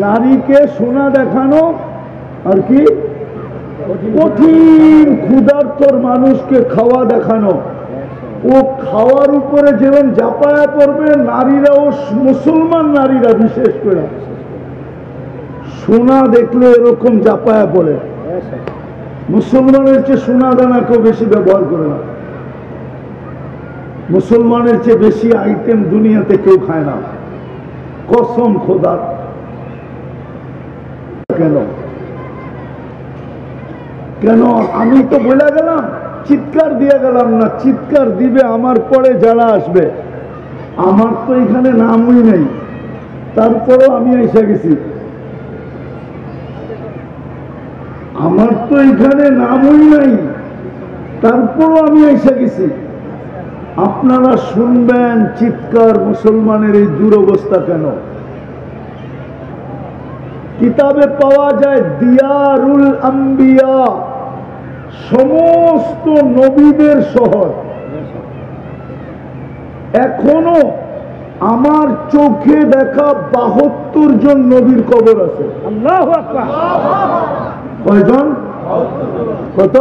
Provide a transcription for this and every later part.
নারীকে সোনা দেখানো আর কি কঠিন ক্ষুধার্তর মানুষকে খাওয়া দেখানো, ও খাওয়ার উপরে যেমন জাপায়া পড়বে নারীরাও, মুসলমান নারীরা বিশেষ করে সোনা দেখলে এরকম জাপায়া পড়ে। মুসলমানের চেয়ে সোনা দানা কেউ বেশি ব্যবহার করে না, মুসলমানের চেয়ে বেশি আইটেম দুনিয়াতে কেউ খায় না, কসম খোদার। কেন কেন আমি তো বলে গেলাম, চিৎকার দিয়ে গেলাম না, চিৎকার দিবে আমার পরে যারা আসবে। আমার তো এখানে নামই নেই, তারপরেও আমি এসে গেছি। আমার তো এখানে নামই নাই, তারপরও আমি এসে গেছি। আপনারা শুনবেন চিৎকার, মুসলমানের এই দুরবস্থা কেন। কিতাবে পাওয়া যায় দিয়ারুল আম্বিয়া, সমস্ত নবীদের শহর। এখনো আমার চোখে দেখা 72 জন নবীর কবর আছে। আল্লাহু আকবার। কয়জন? কত?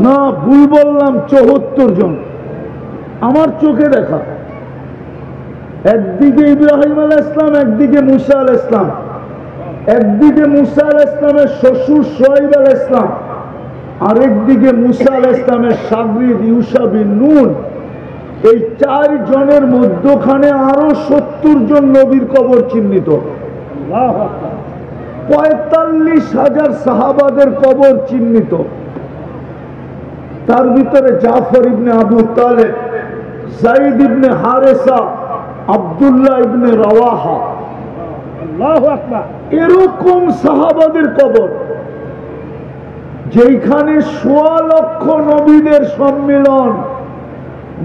না, ভুল বললাম, 74 জন আমার চোখে দেখা। একদিকে ইব্রাহিম আলাইহিস সালাম, একদিকে মুসা আলাইহিস সালাম, একদিকে মুসা আলাইহিস সালামের শ্বশুর শুআয়ব আলাইহিস সালাম, আরেকদিকে মুসা আলাইহিস সালামের শাগরিদ ইউশা বিন নুন। এই 4 জনের মধ্যখানে আরো 70 জন নবীর কবর চিহ্নিত। 45,000 সাহাবাদের কবর চিহ্নিত। তার ভিতরে জাফর ইবনে আবু তালেব, যায়েদ ইবনে হারেসা, আব্দুল্লাহ ইবনে রাওয়াহা, আল্লাহু আকবার, এরকম সাহাবাদের কবর। যেখানে 1.25 লক্ষ নবীদের সম্মিলন।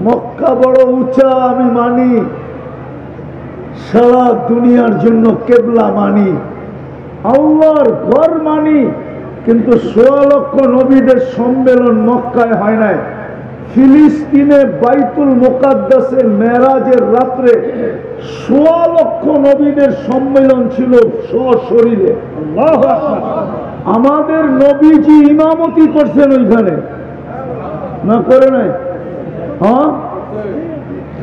মক্কা বড় উঁচা আমি মানি, সারা দুনিয়ার জন্য কেবলা মানি, আল্লাহর ঘর মানি, কিন্তু 1.25 লক্ষ নবীদের সম্মেলন মক্কায় হয় নাই। ফিলিস্তিনে বাইতুল মুকাদ্দাসে মেরাজের রাত্রে 1.25 লক্ষ নবীদের সম্মেলন ছিল সশরীরে। আল্লাহু আকবার। আমাদের নবীজি ইমামতি করছেন ওইখানে, না করে নাই? হ্যাঁ,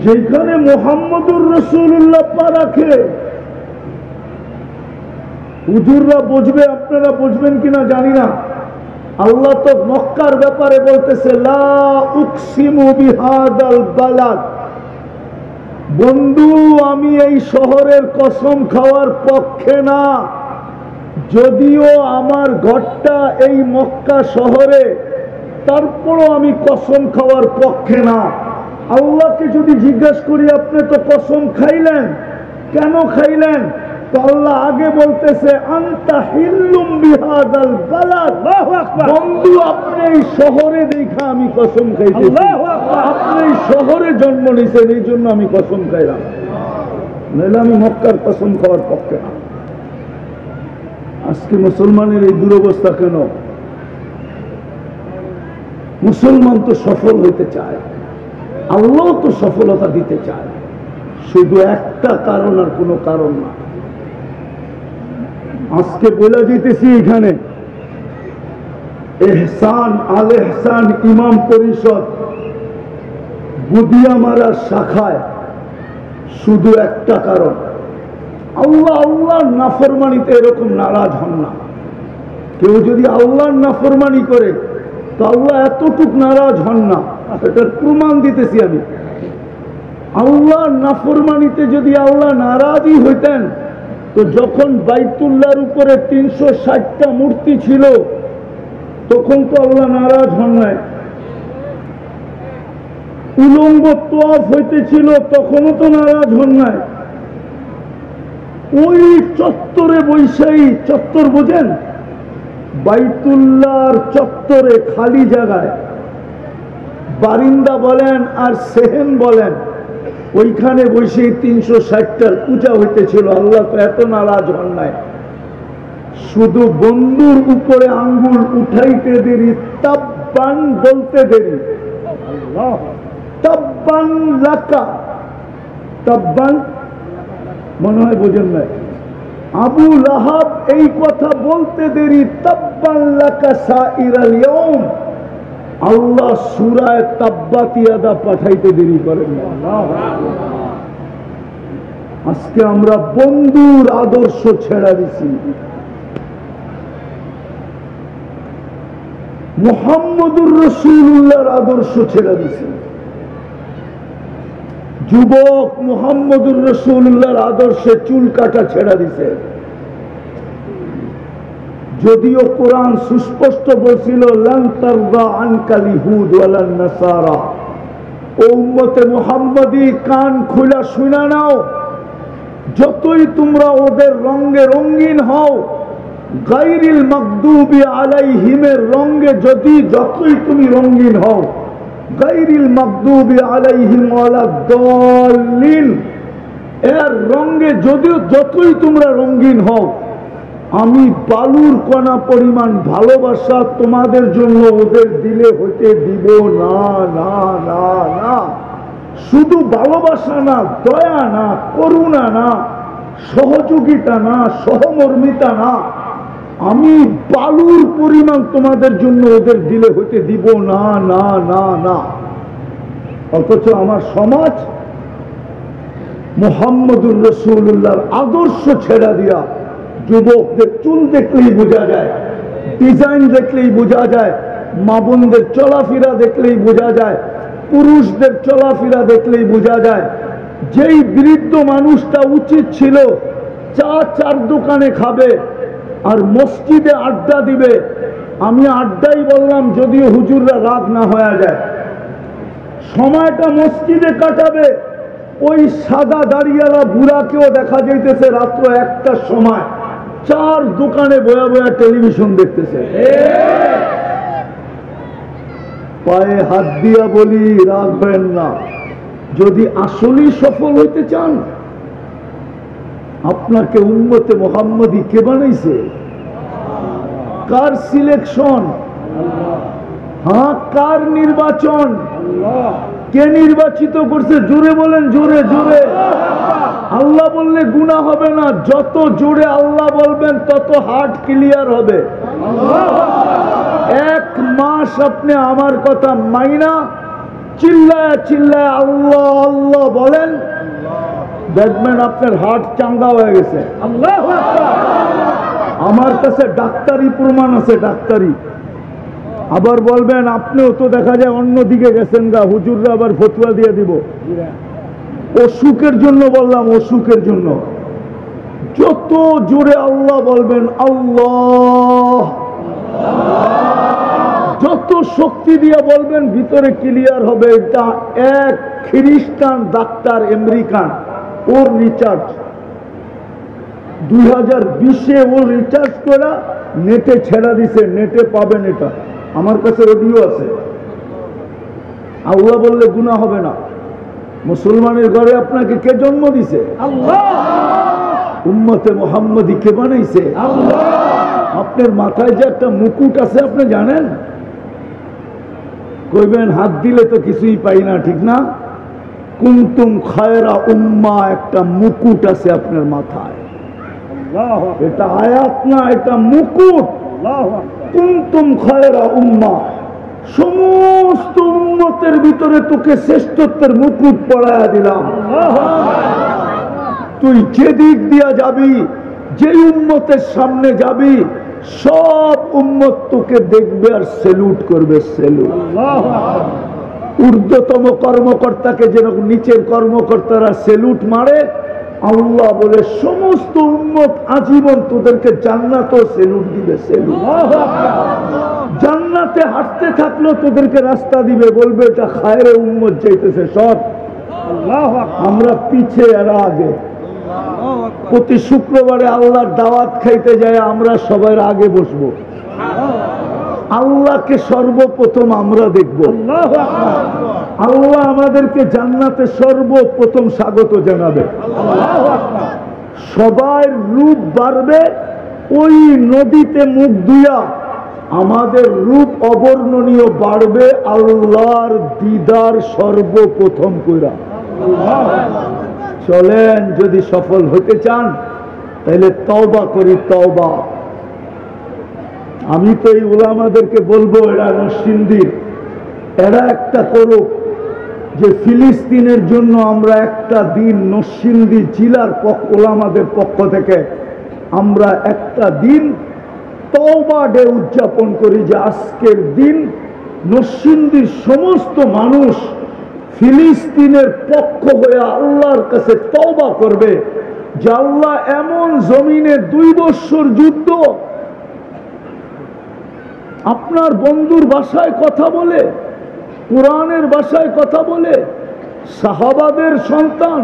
যেখানে মুহাম্মদুর রাসূলুল্লাহ পা রাখে। হুজুররা বুঝবে, আপনারা বুঝবেন কিনা জানি না। আল্লাহ তো মক্কার ব্যাপারে বলতেছে লা উকসিমু বিহাদাল বালাদ, বন্ধু আমি এই শহরের কসম খাওয়ার পক্ষে না, যদিও আমার ঘরটা এই মক্কা শহরে, তারপরও আমি কসম খাওয়ার পক্ষে না। আল্লাহকে যদি জিজ্ঞাসা করি আপনি তো কসম খাইলেন, কেন খাইলেন? তো আল্লাহ আগে বলতেছে আনতা হিল্লুম বিহাদাল বালাদ, বন্ধু আপনি এই শহরে দেখা আমি কসম খাইছি, আপনি এই শহরে জন্ম নিয়েছেন এই জন্য আমি কসম খাইলাম, নইলে আমি মক্কার কসম খাওয়ার পক্ষে না। আজকে মুসলমানের এই দুরবস্থা কেন? মুসলমান তো সফল হইতে চায়, আল্লাহ তো সফলতা দিতে চায়, শুধু একটা কারণ আর কোনো কারণ না। আজকে বলে যেতেছি এখানে এহসান আল এহসান ইমাম পরিষদ বুদিয়ামারার শাখায় শুধু একটা কারণ, আল্লাহ আল্লাহর নাফরমানিতে এরকম নারাজ হন না। কেউ যদি আল্লাহর নাফরমানি করে তো আল্লাহ এতটুক নারাজ হন না, এটার প্রমাণ দিতেছি আমি। আল্লাহর নাফরমানিতে যদি আল্লাহ নারাজই হইতেন তো যখন বাইতুল্লাহর উপরে 360টা মূর্তি ছিল তখন তো আল্লাহ নারাজ হন নাই। উলঙ্গ তোয়াফ হইতেছিল তখনও তো নারাজ হন নাই। ওই চত্বরে বৈশাহী চত্বর বোঝেন, বাইতুল্লাহর চত্বরে খালি জায়গায় বারিন্দা বলেন আর সেহেন বলেন, ওইখানে বসে 360টার পূজা হইতেছিল। আল্লাহ তো এত নারাজ হন নাই। শুধু বন্ধুর উপরে আঙ্গুল উঠাইতে দেরি, তাব্বান বলতে দেরি, তাব্বান লাকা, তাব্বান মনে হয় বোঝেন নাই, আবু লাহাব এই কথা বলতে দেরি, তাব্বান লাকা সাইরাল ইয়াউম, আল্লাহ সূরা তাব্বাত ইয়াদা পাঠাইতে দেরি করেন না। আজকে আমরা বন্ধুর আদর্শ ছেড়ে দিছি, মুহাম্মদুর রাসূলুল্লাহর আদর্শ ছেড়ে দিছি। যুবক মুহাম্মদুর রাসূলুল্লাহর আদর্শে চুল কাটা ছেড়ে দিছে, যদিও কোরআন সুস্পষ্ট বলছিল লান তারদা আনকাল ইহুদ ওয়ালান নাসারা। ও উম্মতে মুহাম্মদী, কান খুলা শুনে নাও, যতই তোমরা ওদের রঙে রঙিন হও, গায়রিল মাগদুবি আলাইহিমের রঙে যতই তুমি রঙিন হও, গায়রিল মাগদুবি আলাইহিম ওয়ালাদ-দাল্লিন এর রঙে যতই তোমরা রঙিন হও, আমি বালুর কণা পরিমাণ ভালোবাসা তোমাদের জন্য ওদের দিলে হতে দিব না। না না না, শুধু ভালোবাসা না, দয়া না, করুণা না, সহযোগিতা না, সহমর্মিতা না, আমি বালুর পরিমাণ তোমাদের জন্য ওদের দিলে হতে দিব না না না না। অথচ আমার সমাজ মুহাম্মদুর রাসূলুল্লাহর আদর্শ ছেড়া দিয়া, যুবকদের চুল দেখলেই বোঝা যায়, ডিজাইন দেখলেই বোঝা যায়, মা বোনদের চলাফেরা দেখলেই বোঝা যায়, পুরুষদের চলাফেরা দেখলেই বোঝা যায়। যেই বৃদ্ধ মানুষটা উচিত ছিল চার দোকানে খাবে আর মসজিদে আড্ডা দিবে, আমি আড্ডাই বললাম যদিও হুজুররা রাগ না হয়ে যায়, সময়টা মসজিদে কাটাবে, ওই সাদা দাড়িয়ালা বুড়াকেও দেখা যাইতেছে রাত্র 1টার সময় 4 দোকানে বয়া বয়া টেলিভিশন দেখতেছে। পায়ে হাত দিয়া বলি, রাগ হবেন না, যদি আসলেই সফল হইতে চান, আপনাকে উম্মতে মুহাম্মদী কে বানাইছে? Car selection? হ্যাঁ, কার নির্বাচন? কে নির্বাচিত করছে? জোরে বলেন, জোরে জোরে। আল্লাহ বললে গুনাহ হবে না, যত জোরে আল্লাহ বলবেন তত হার্ট ক্লিয়ার হবে। 1 মাস আপনি আমার কথা মাইনা চিল্লায় চিল্লায় আল্লাহ আল্লাহ বলেন, দেখবেন আপনার হার্ট চাঙ্গা হয়ে গেছে। আল্লাহু আকবার। আমার কাছে ডাক্তারি প্রমাণ আছে, ডাক্তারি। আবার বলবেন আপনিও তো দেখা যায় অন্যদিকে গেছেন গা, হুজুররা আবার ফতোয়া দিয়ে দিব। অসুখের জন্য বললাম, অসুখের জন্য যত জোরে আল্লাহ বলবেন, আল্লাহ, যত শক্তি দিয়ে বলবেন ভিতরে ক্লিয়ার হবে। এটা এক খ্রিস্টান ডাক্তার আমেরিকান, ওর রিচার্জ 2020-এ ওর রিচার্জ করা নেটে ছেড়া দিছে, নেটে পাবেন। এটা আমার কাছে অডিও আছে। আল্লাহ বললে গুনাহ হবে না। মুসলমানের ঘরে আপনাকে কে জন্ম দিছে? আল্লাহ। উম্মতে মুহাম্মদী কে বানাইছে? আল্লাহ। আপনার মাথায় যে একটা মুকুট আছে আপনি জানেন? কইবেন হাত দিলে তো কিছুই পাই না, ঠিক না? কুনতুম খায়রা উম্মাহ, একটা মুকুট আছে আপনার মাথায়। এটা আয়াত না, এটা মুকুট। কুনতুম খায়রা উম্মাহ, সমস্ত উম্মতের ভিতরে তোকে শ্রেষ্ঠত্বের মুকুট পরায়া দিলাম। তুই যে দিক দিয়া যাবি, যে উম্মতের সামনে যাবি, সব উম্মত তোকে দেখবে আর সেলুট করবে। সেলুট। ঊর্ধ্বতম কর্মকর্তাকে যেরকম নিচের কর্মকর্তারা সেলুট মারে, আল্লাহ বলে সমস্ত উম্মত আজীবন তোদেরকে জান্নাতও সেলুট দিবে। সেলুট। জান্নাতে হাঁটতে থাকলো তোদেরকে রাস্তা দিবে, বলবে এটা খায়রে উম্মত যাইতেছে সব। আমরা পিছে এরা আগে। প্রতি শুক্রবারে আল্লাহর দাওয়াত খাইতে যায় আমরা সবার আগে বসবো। আল্লাহকে সর্বপ্রথম আমরা দেখব। আল্লাহ আমাদেরকে জান্নাতে সর্বপ্রথম স্বাগত জানাবে। সবার রূপ বাড়বে, ওই নদীতে মুখ ধুইয়া আমাদের রূপ অবর্ণনীয় বাড়বে আল্লাহর দিদার সর্বপ্রথম কইরা। চলেন, যদি সফল হতে চান তাইলে তওবা করি, তওবা। আমি তো এই উলামাদেরকে বলবো, এরা নরসিংদীর, এরা একটা করুক যে ফিলিস্তিনের জন্য আমরা একটা দিন নরসিংদী জেলার উলামাদের পক্ষ থেকে আমরা একটা দিন তওবা ডে উদযাপন করি, যে আজকের দিন নরসিংদীর সমস্ত মানুষ ফিলিস্তিনের পক্ষ হয়ে আল্লাহর কাছে তওবা করবে যে আল্লাহ, এমন জমিনে 2 বছর যুদ্ধ, আপনার বন্ধুর ভাষায় কথা বলে, কোরআনের ভাষায় কথা বলে, সাহাবাদের সন্তান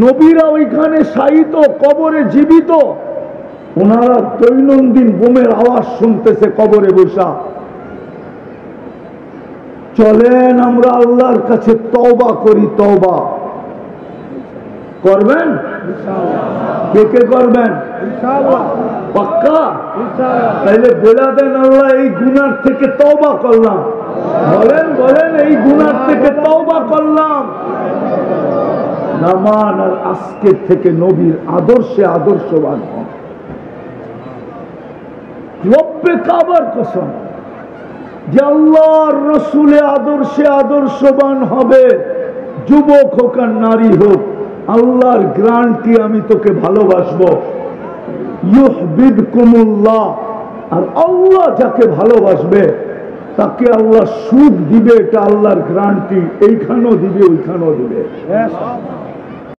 নবীরা ওইখানে শায়িত, কবরে জীবিত, ওনারা দৈনন্দিন বোমের আওয়াজ শুনতেছে কবরে বসা। চলেন আমরা আল্লাহর কাছে তওবা করি, তওবা করবেন? কে কে করবেন? পাক্কা? তাইলে বলে দেন, আল্লাহ এই গুনার থেকে তওবা করলাম। বলেন বলেন, এই গুনার থেকে তওবা করলাম। নামান আর আজকের থেকে নবীর আদর্শে আদর্শবান হন। রব্বে কাবার কসম, যে আল্লাহর রসুলে আদর্শে আদর্শবান হবে, যুবক হোক আর নারী হোক, আল্লাহর গ্যারান্টি, আমি তোকে ভালোবাসবো। ইউহিব্বুকুমুল্লাহ, আর আল্লাহ যাকে ভালোবাসবে তাকে আল্লাহ সুখ দিবে, এটা আল্লাহর গ্যারান্টি। এইখানেও দিবে, ওইখানেও দিবে।